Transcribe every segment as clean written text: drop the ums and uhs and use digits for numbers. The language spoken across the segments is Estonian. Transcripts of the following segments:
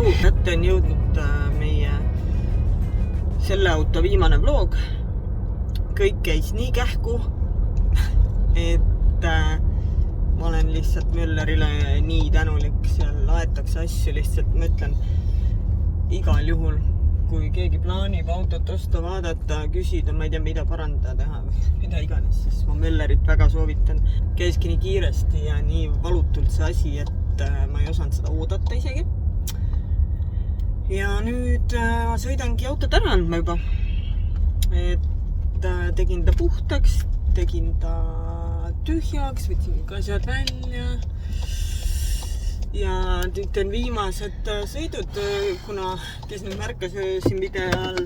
tšau, kätte on jõudnud meie selle auto viimane vlog. Kõik käis nii kähku, et ma olen lihtsalt Müllerile nii tänulik, seal aetakse asju lihtsalt, ma ütlen, igal juhul, kui keegi plaanib autot osta, vaadata, küsida, ma ei tea, mida parandada teha või mida iganes, siis ma Müllerit väga soovitan. Käiski nii kiiresti ja nii valutult see asi, et ma ei osanud seda oodata isegi. Ja nüüd ma sõidangi autot ära andma juba. Et tegin ta puhtaks, tegin ta tühjaks, võtsin ka sealt välja. Ja nüüd teen viimased sõidud, kuna kes nüüd märkas siin video all,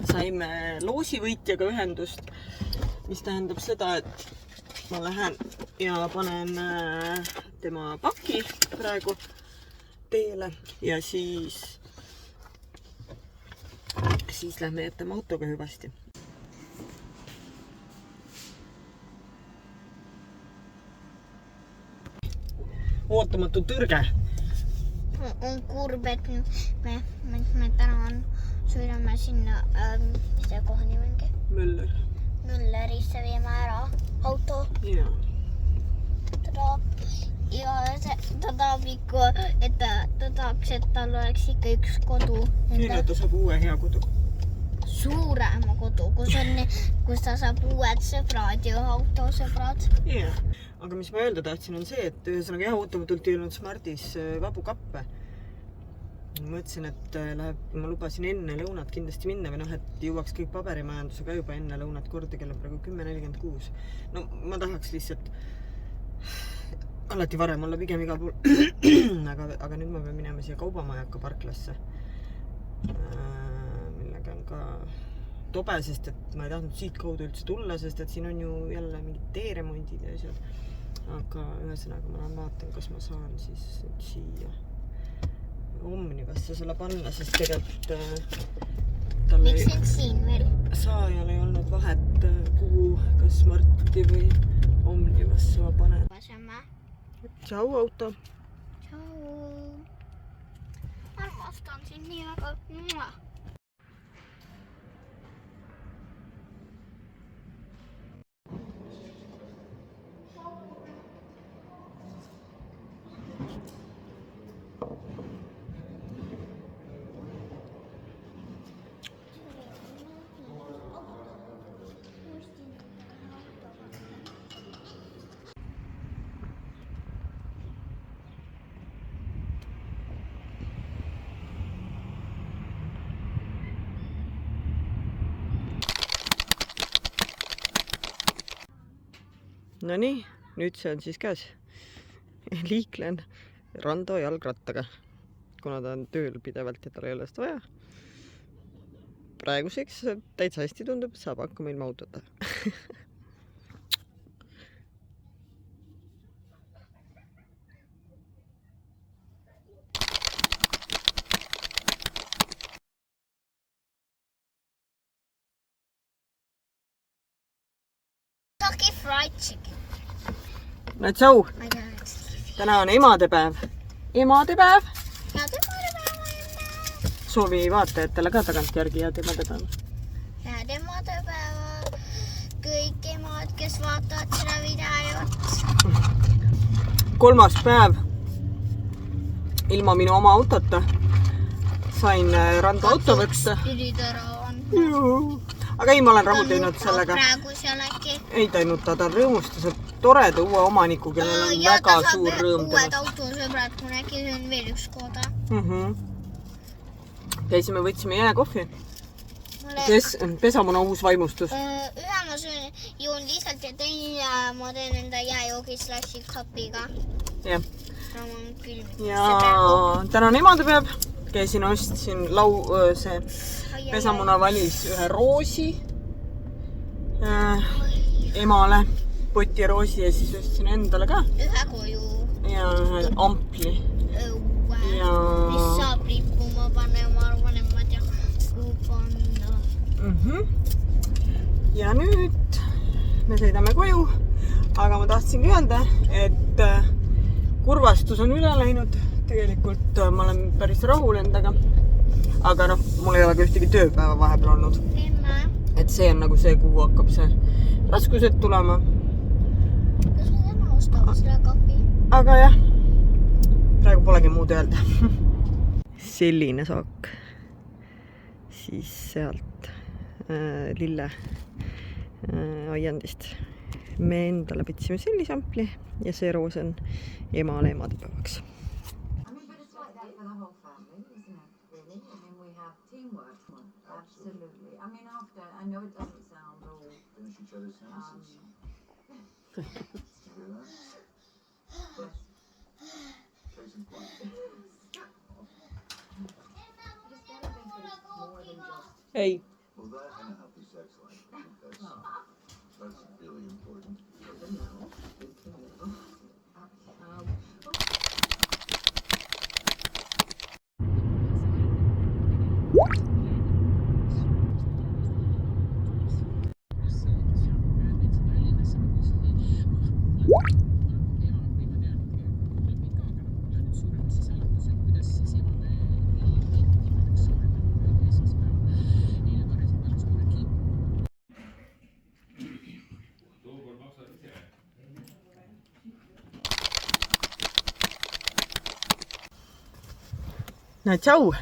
saime loosivõitjaga ühendust, mis tähendab seda, et ma lähen ja panen tema paki praegu teele ja siis lähme jätame autoga hüvasti. Ootamatu tõrge. On kurb, et me täna sõidame sinna, mis see koha nimi ongi? Müllerisse viime ära auto. Ja. Ja ta tahab ikka, et ta tahaks, et tal oleks ikka üks kodu. Nii, ta saab uue hea kodu. Suurema kodu, kus ta saab uued sõbrad ja autosõbrad. Ja. Aga mis ma öelda tahtsin on see, et ühesõnaga jah, ootamatult ei olnud Smartis vabu kappe. Mõtlesin, et ma lubasin enne lõunat kindlasti minna või et jõuaks kõik paberimajanduse ka juba enne lõunat korda, kelle praegu 10:46. No ma tahaks lihtsalt alati varem olla pigem igal pool. aga nüüd ma pean minema siia kaubamajaka parklasse, millega on ka tobe, sest et ma ei tahtnud siit kaudu üldse tulla, sest et siin on ju jälle mingid teeremondid ja asjad. Aga ühesõnaga ma vaatan, kas ma saan siis siia Omnivasse selle panna, sest tegelikult talle miks sind siin veel? Saajal ei olnud vahet, kuhu, kas Smarti või Omnivasse ma panen. Tšau, auto! Tšau! Armastan sind nii väga. No nii, nüüd see on siis käes. Liiklen Rando jalgrattaga, kuna ta on tööl pidevalt ja tal ei ole seda vaja. Praeguseks täitsa hästi tundub, et saab hakkama ilma autota. Kentucky Fried Chicken. No tšau! Täna on emadepäev. Emadepäev! Head emadepäeva! Soovi vaatajatele ka tagant järgi head emadepäeva. Head emadepäeva kõik emad, kes vaatavad seda videot. 3. päev ilma minu oma autota. Sain Rando auto võtta. Aga ei, ma olen rahul teinud sellega. Praegu seal äkki. Ei teinud ta on rõõmustus, et toreda uue omaniku, kellel on väga suur rõõm. Uued autosõbrad, kui äkki see on veel üks koda. Käisime, võtsime jääkohvi. Pesamuna uus vaimustus. Ühe ma joon lihtsalt ja teine ma teen enda jääjoogis kapiga. Jah. Ja täna on emadepäev. Käisin, ostsin see pesamuna valis ühe roosi emale, potiroosi ja siis ostsin endale ka. Ühe koju. Ja ühe ampli. Mis saab rippuma panna ja ma arvan, et ma tean, kuhu panna. Ja nüüd me sõidame koju, aga ma tahtsingi öelda, et kurvastus on üle läinud. tegelikult ma olen päris rahul endaga. Aga noh, mul ei ole ka ühtegi tööpäeva vahepeal olnud. Et see on nagu see, kuhu hakkab see raskused tulema. Kas me täna ostame selle kapi? Aga jah, praegu polegi muud öelda. Selline saak. Siis sealt lille aiandist. Me endale pitsime sellise ampli ja see roos on emale emadepäevaks. Ei. No tšau!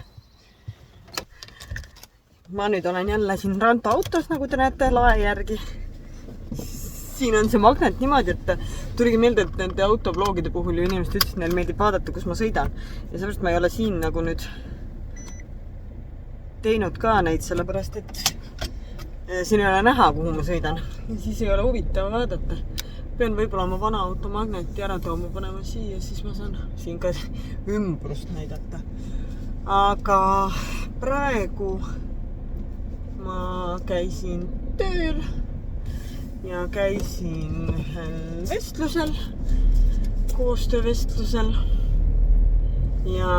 Ma nüüd olen jälle siin rantaautos, nagu te näete, lae järgi. Siin on see magnet niimoodi, et tuligi meelde, et nende autovlogide puhul ju inimesed ütlesid, neil meeldib vaadata, kus ma sõidan. Ja sellepärast ma ei ole siin nagu nüüd teinud ka neid, sellepärast et siin ei ole näha, kuhu ma sõidan. Ja siis ei ole huvitav vaadata. Pean võib-olla oma vana auto magneti ära tooma, panema siia, siis ma saan siin ka ümbrust näidata. Aga praegu ma käisin tööl ja käisin vestlusel, koostöövestlusel ja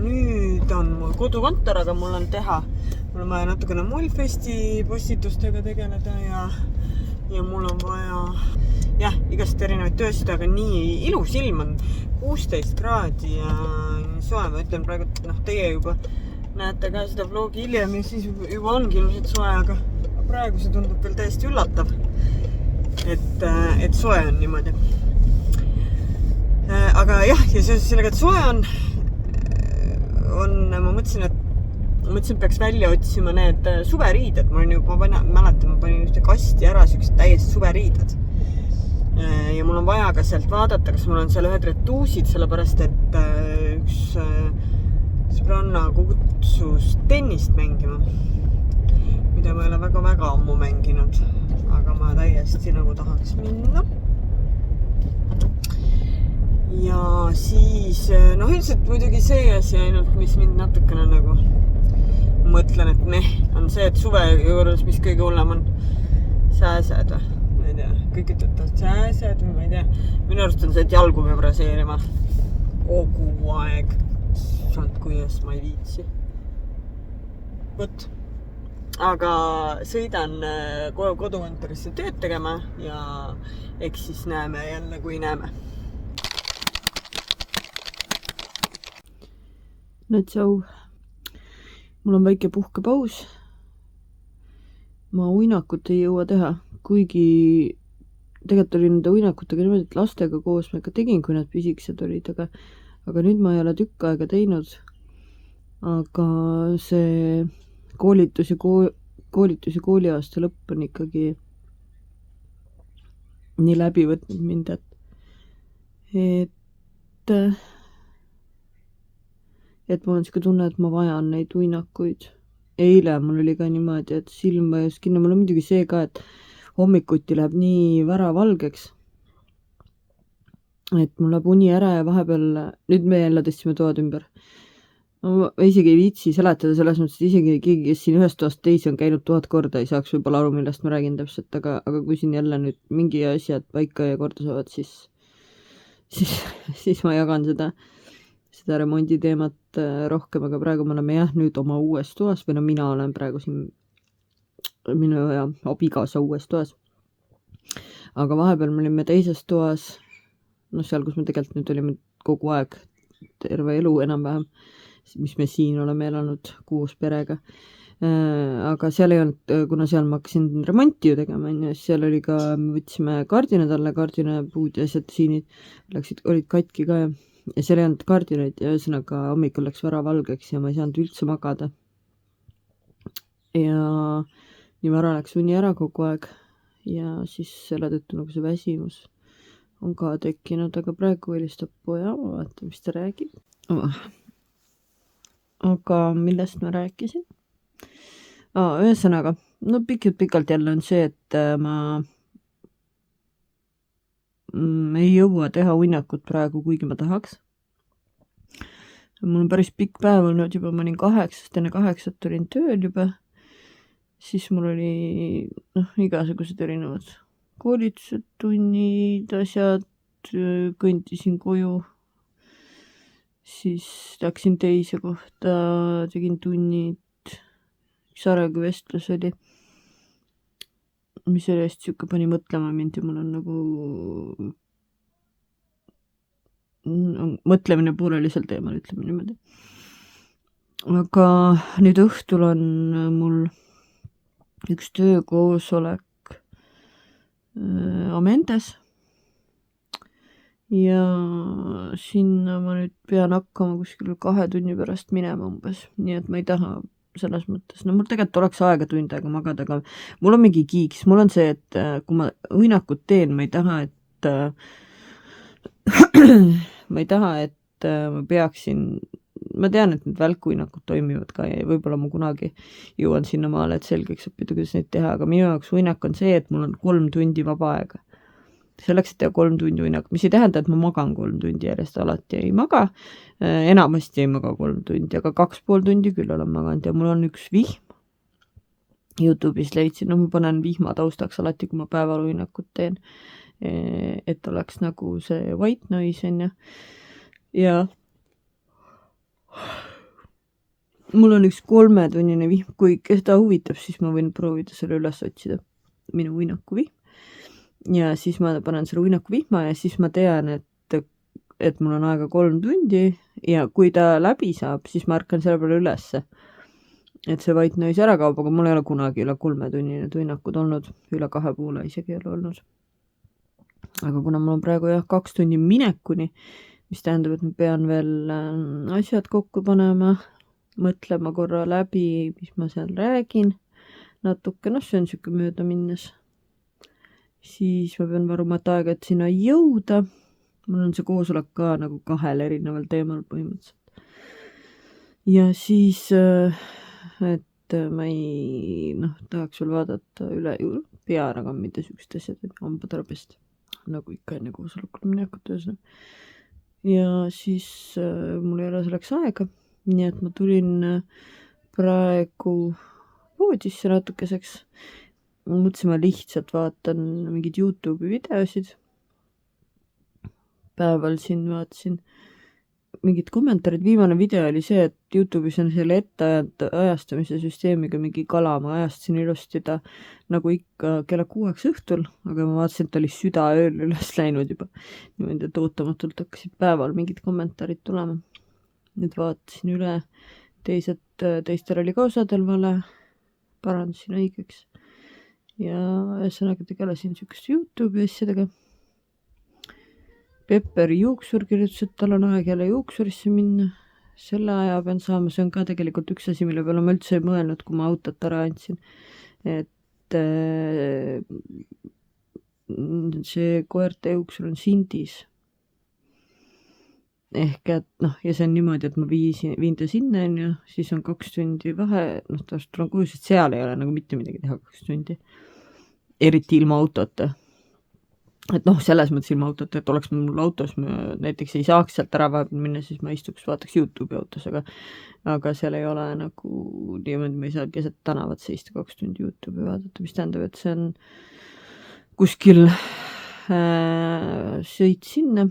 nüüd on mul kodukontor, aga mul on vaja natukene Mullfesti postitustega tegeleda ja mul on vaja igast erinevaid töösid, aga nii ilus ilm on 16 kraadi ja soe. Ma ütlen praegu, et teie juba näete ka seda vlogi hiljem ja siis juba ongi ilmselt soe, aga praegu see tundub veel täiesti üllatav, et soe on niimoodi. Aga jah, ja seoses sellega, et soe on, ma mõtlesin, et peaks välja otsima need suveriided. Ma mäletan, ma panin ühte kasti ära sellised täiesti suveriided. Ja mul on vaja ka sealt vaadata, kas mul on seal ühed retuusid, sellepärast et üks sõbranna kutsus tennist mängima, mida ma ei ole väga ammu mänginud, aga ma täiesti nagu tahaks minna. Ja siis, üldiselt muidugi see asi ainult, mis mind natukene nagu mõtlen, et on see, et suve juures, mis kõige hullem on sääsed või? Ma ei tea, kõik ütlevad sääsed või ma ei tea. Minu arust on see, et jalgu peab raseerima kogu aeg. Saad kuidas ma ei viitsi. Võt. Aga sõidan kodukontorisse tööd tegema ja eks siis näeme jälle, kui näeme. No tšau. Mul on väike puhkepaus. Ma uinakut ei jõua teha, kuigi tegelikult oli nende uinakutega niimoodi, et lastega koos ma ikka tegin, kui nad püsiksed olid, aga nüüd ma ei ole tükk aega teinud. Aga see koolitus ja kooliaasta lõpp on ikkagi nii läbi võtnud mind, et mul on siuke tunne, et ma vajan neid uinakuid. Eile mul oli ka niimoodi, et silm vajus kinni. Mul on muidugi see ka, et hommikuti läheb nii väravalgeks, et mul läheb uni ära ja vahepeal, nüüd me jälle tõstsime toad ümber. Ma isegi ei viitsi seletada selles mõttes, et isegi keegi, kes siin ühest toast teisi on käinud 1000 korda, ei saaks võib-olla aru, millest ma räägin täpselt, aga kui siin jälle nüüd mingi asjad paika ja korda saavad, siis ma jagan seda remondi teemat rohkem, aga praegu me oleme nüüd oma uues toas, või mina olen praegu siin minu abikaasa uues toas. Aga vahepeal me olime teises toas, seal, kus me tegelikult nüüd olime kogu aeg terve elu enam-vähem, mis me siin oleme elanud koos perega. Aga seal ei olnud, kuna seal ma hakkasin remonti ju tegema, siis seal oli ka, me võtsime kardinad alla, kardinapuud ja asjad siinid olid katki ka ja seal ei olnud kardinaid ja ühesõnaga hommikul läks vara valgeks ja ma ei saanud üldse magada. Ja nii vara läks uni ära kogu aeg ja siis selle tõttu nagu see väsimus on ka tekkinud, aga praegu helistab poja, vaata, mis ta räägib. Aga millest ma rääkisin? Ühesõnaga, no pikalt jälle on see, et ma ei jõua teha uinakut praegu, kuigi ma tahaks. Mul on päris pikk päev olnud juba, ma olin 8, enne 8 olin tööl juba, siis mul oli igasugused erinevad koolitused, tunnid, asjad, kõndisin koju, siis läksin teise kohta, tegin tunnid, üks arenguvestlus oli, mis oli hästi siuke, pani mõtlema mind ja mul on nagu mõtlemine pooleli sel teemal, ütleme niimoodi. Aga nüüd õhtul on mul üks töökoosolek Amendes ja sinna ma nüüd pean hakkama kuskil 2 tunni pärast minema umbes, nii et ma ei taha selles mõttes, no mul tegelikult oleks aega tund aega magada, aga mul on mingi kiiks, mul on see, et kui ma uinakut teen, ma ei taha, et ma peaksin, ma tean, et need välkuinakud toimivad ka ja võib-olla ma kunagi jõuan sinna maale, et selgeks õppida, kuidas neid teha, aga minu jaoks uinak on see, et mul on 3 tundi vaba aega. Selleks, et teha 3 tundi uinak, mis ei tähenda, et ma magan 3 tundi järjest, alati ei maga, enamasti ei maga 3 tundi, aga 2,5 tundi küll olen maganud ja mul on üks vihm. YouTube'is leidsin, ma panen vihma taustaks alati, kui ma päeval uinakut teen, et oleks nagu see white noise on ja mul on üks 3-tunnine vihm, kui keda huvitab, siis ma võin proovida selle üles otsida, minu uinaku vihm. Ja siis ma panen selle uinaku vihma ja siis ma tean, et mul on aega 3 tundi ja kui ta läbi saab, siis ma ärkan selle peale ülesse. Et see white noise ära kaob, aga mul ei ole kunagi üle 3-tunnine uinakud olnud, üle 2,5 isegi ei ole olnud. Aga kuna mul on praegu 2 tunni minekuni, mis tähendab, et ma pean veel asjad kokku panema, mõtlema korra läbi, mis ma seal räägin natuke, see on siuke mööda minnes. Siis ma pean varumat aega, et sinna jõuda. Mul on see koosolek ka nagu 2 erineval teemal põhimõtteliselt. Ja siis, et ma ei, tahaks veel vaadata üle pea ära kammida siuksed asjad, hambatarbest, nagu ikka enne koosolekul minekut töös. Ja siis mul ei ole selleks aega, nii et ma tulin praegu voodisse natukeseks. Ma mõtlesin, ma lihtsalt vaatan mingid YouTube'i videosid. Päeval siin vaatasin mingid kommentaarid. Viimane video oli see, et YouTube'is on selle ajastamise süsteemiga mingi kala. Ma ajastasin ilusti ta nagu ikka kella 6 õhtul, aga ma vaatasin, et oli südaööl üles läinud juba. Niimoodi, et ootamatult hakkasid päeval mingid kommentaarid tulema. Nüüd vaatasin üle, teistel oli ka osadel vale, parandasin õigeks. Ja ühesõnaga tegelesin siukeste YouTube'i asjadega. Pepperi juuksur kirjutas, et tal on aeg jälle juuksurisse minna. Selle aja pean saama, see on ka tegelikult üks asi, mille peale ma üldse ei mõelnud, kui ma autot ära andsin. Et see koerte juuksur on Sindis. Ehk et ja see on niimoodi, et ma viin ta sinna ja siis on 2 tundi vahe, täpselt on kuus, et seal ei ole nagu mitte midagi teha 2 tundi. Eriti ilma autota. Et selles mõttes ilma autota, et oleks mul autos, ma näiteks ei saaks sealt ära vahepeal minna, siis ma istuks, vaataks YouTube'i autos, aga seal ei ole nagu niimoodi, ma ei saa keset tänavat seista 2 tundi YouTube'i vaadata, mis tähendab, et see on kuskil sõit sinna,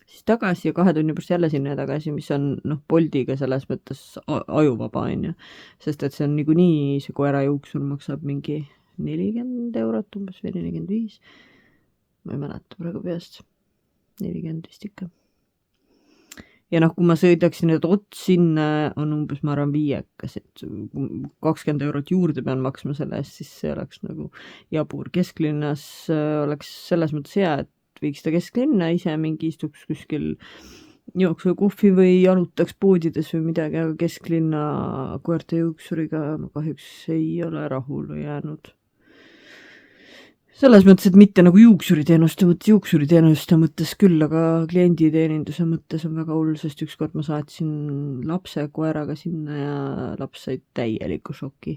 siis tagasi ja 2 tunni pärast jälle sinna ja tagasi, mis on Boltiga selles mõttes ajuvaba on ju, sest et see on niikuinii, see koera juuksur maksab mingi 40 eurot umbes või 45. Ma ei mäleta praegu peast. 40 vist ikka. ja noh, kui ma sõidaksin, et ots sinna on umbes, ma arvan, 5, et 20 eurot juurde pean maksma selle eest, siis see oleks nagu jabur. Kesklinnas oleks selles mõttes hea, et viiks ta kesklinna, ise mingi istuks kuskil jooksu kohvi või jalutaks poodides või midagi, aga kesklinna koerte juuksuriga ma kahjuks ei ole rahule jäänud. Selles mõttes, et mitte nagu juuksuriteenuste mõttes küll, aga klienditeeninduse mõttes on väga hull, sest ükskord ma saatsin lapse koeraga sinna ja laps sai täieliku šoki.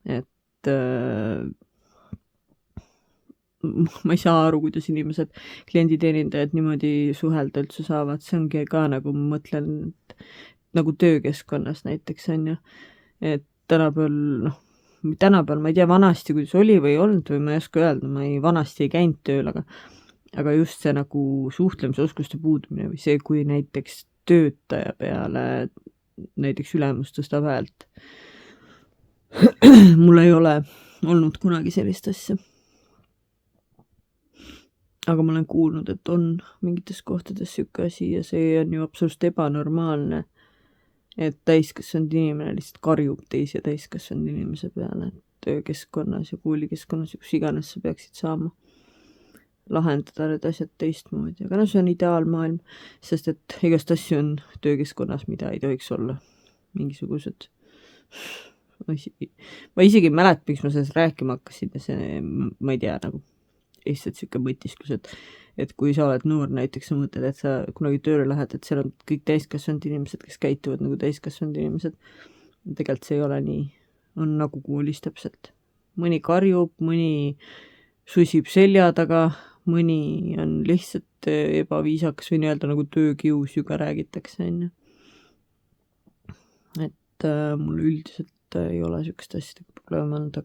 Et ma ei saa aru, kuidas inimesed, klienditeenindajad niimoodi suhelda üldse saavad, see ongi ka nagu, ma mõtlen, nagu töökeskkonnas näiteks on ju, et tänapäeval ma ei tea vanasti, kuidas oli või ei olnud või ma ei oska öelda, vanasti ei käinud tööl, aga just see nagu suhtlemisoskuste puudumine või see, kui näiteks töötaja peale näiteks ülemus tõstab häält. Mul ei ole olnud kunagi sellist asja. Aga ma olen kuulnud, et on mingites kohtades siuke asi ja see on ju absoluutselt ebanormaalne, et täiskasvanud inimene lihtsalt karjub teise täiskasvanud inimese peale töökeskkonnas ja koolikeskkonnas, kus iganes sa peaksid saama lahendada need asjad teistmoodi. Aga see on ideaalmaailm, sest et igast asju on töökeskkonnas, mida ei tohiks olla. Mingisugused ma isegi ei mäleta, miks ma sellest rääkima hakkasin ja see, ma ei tea, nagu lihtsalt siuke mõtisklus, et kui sa oled noor näiteks, sa mõtled, et sa kunagi tööle lähed, et seal on kõik täiskasvanud inimesed, kes käituvad nagu täiskasvanud inimesed. Tegelikult see ei ole nii. On nagu koolis täpselt. Mõni karjub, mõni susib selja taga, mõni on lihtsalt ebaviisakas või nii-öelda nagu töökius ju ka räägitakse. Et mul üldiselt ei ole siukest asjadega probleeme olnud,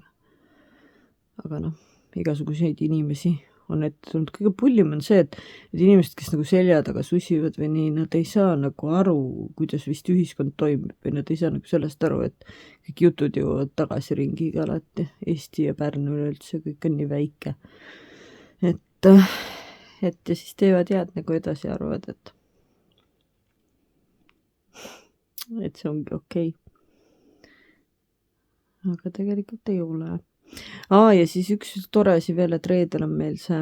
aga noh, igasuguseid inimesi on ette tulnud. Kõige pullim on see, et inimesed, kes nagu selja taga susivad või nii, nad ei saa nagu aru, kuidas vist ühiskond toimib või nad ei saa nagu sellest aru, et kõik jutud jõuavad tagasi ringiga alati. Eesti ja Pärnu üleüldse, kõik on nii väike. Et ja siis teevad head nagu edasi arvad, et see ongi okei. Aga tegelikult ei ole. Ja siis üks tore asi veel, et reedel on meil see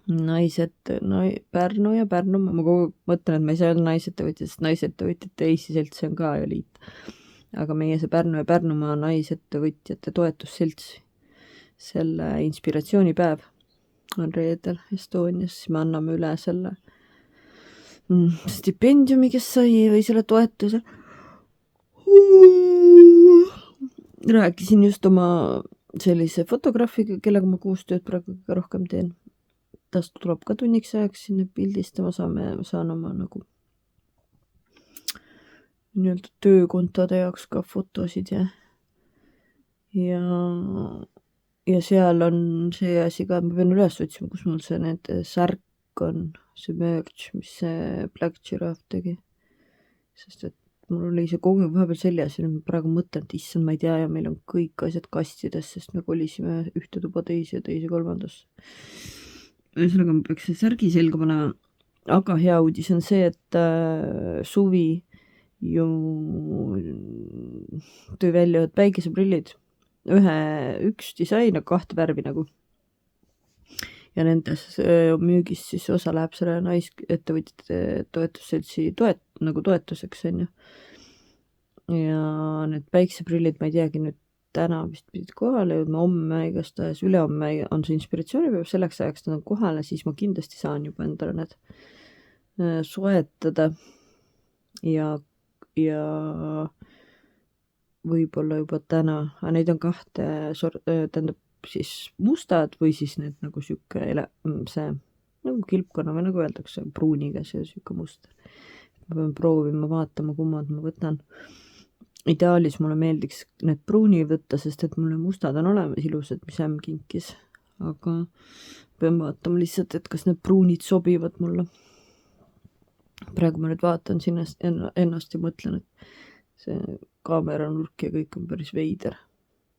Pärnu ja Pärnumaa, ma kogu mõtlen, et ma ei saa öelda naisettevõtjad, sest naisettevõtjate Eesti selts on ka ju liit. Aga meie see Pärnu ja Pärnumaa naisettevõtjate toetusselts, selle inspiratsioonipäev on reedel Estonias, siis me anname üle selle stipendiumi, kes sai või selle toetuse. Rääkisin just oma sellise fotograafiga, kellega ma koostööd praegu kõige rohkem teen. Tast tuleb ka tunniks ajaks sinna pildistama, saan oma nagu nii-öelda töökontode jaoks ka fotosid ja seal on see asi ka, ma pean üles otsima, kus mul see need särk on, see merch, mis see Black Giraffe tegi. Sest et mul oli see kogu vahepeal seljas ja ma praegu mõtlen, et issand, ma ei tea ja meil on kõik asjad kastides, sest me kolisime ühte tuba teise kolmandasse. Ühesõnaga ma peaks see särgi selga panema, aga hea uudis on see, et suvi ju tõi välja päikeseprillid. Üks disain, 2 värvi nagu. Ja nendes müügis siis osa läheb selle naisettevõtjate toetusseltsi nagu toetuseks on ju. Ja need päikseprillid, ma ei teagi, nüüd täna vist pidid kohale jõudma, homme igastahes, ülehomme on see inspiratsioonipäev, selleks ajaks nad on kohale, siis ma kindlasti saan juba endale need soetada ja võib-olla juba täna, aga neid on 2 tähendab siis mustad või siis need nagu siuke see nagu kilpkonna või nagu öeldakse pruuniga see siuke must. Ma pean proovima vaatama, kummad ma võtan. Ideaalis mulle meeldiks need pruuni võtta, sest et mulle mustad on olemas ilusad, mis ämm kinkis. Aga pean vaatama lihtsalt, et kas need pruunid sobivad mulle. Praegu ma nüüd vaatan sinna ennast ja mõtlen, et see kaamera nurk ja kõik on päris veider.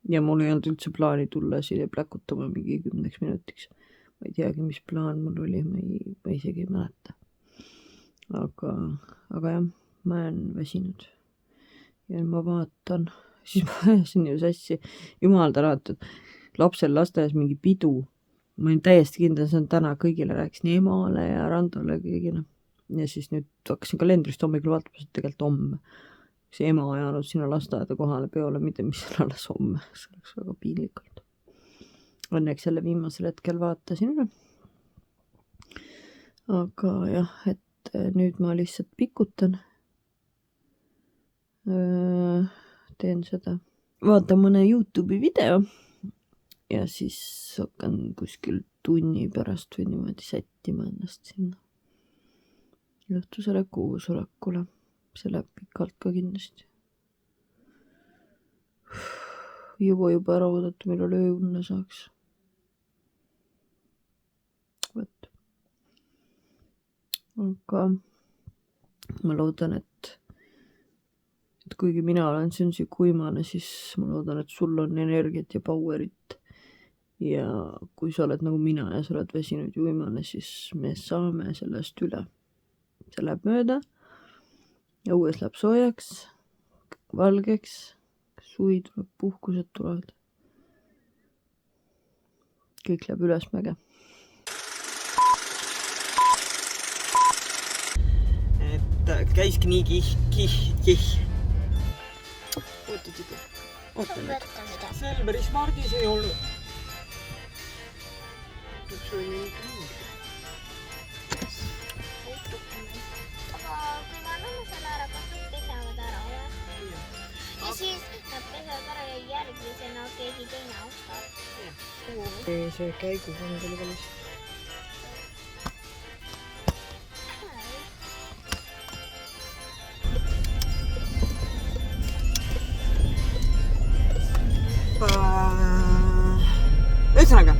Ja mul ei olnud üldse plaani tulla siia pläkutama mingi 10 minutiks. Ma ei teagi, mis plaan mul oli, ma isegi ei mäleta. aga jah, ma olen väsinud. Ja ma vaatan, siis ma ajasin ju sassi, jumal tänatud, lapsel lasteaias mingi pidu. Ma olin täiesti kindel, see on täna, kõigile rääkisin, emale ja Randole kõigile. Ja siis nüüd hakkasin kalendrist hommikul vaatama, et tegelikult homme. See ema ajanud sinna lasteaeda kohale peole, mitte mis on alles homme. See oleks väga piinlikult. Õnneks jälle viimasel hetkel vaatasin üle. Aga jah, et nüüd ma lihtsalt pikutan. Teen seda. Vaatan mõne YouTube'i video ja siis hakkan kuskil tunni pärast või niimoodi sättima ennast sinna õhtusele koosolekule. See läheb pikalt ka kindlasti. Juba ära oodata, millal ööunne saaks. Võt. Aga ma loodan, et kuigi mina olen siin kuimane, siis ma loodan, et sul on energiat ja powerit. Ja kui sa oled nagu mina ja sa oled väsinud juimane, siis me saame sellest üle. See läheb mööda. Ja uues läheb soojaks, valgeks, suvi tuleb, puhkused tulevad. Kõik läheb ülesmäge. Et käiski nii kih. Oota nüüd. Selveris Mardis ei olnud. Üks oli mingi. Aga kui ma annan selle ära, kas nad pesevad ära, jah? Ja siis nad pesevad ära ja järgmisena keegi teine ostab. See käiguga tuli ka lihtsalt. Ühesõnaga,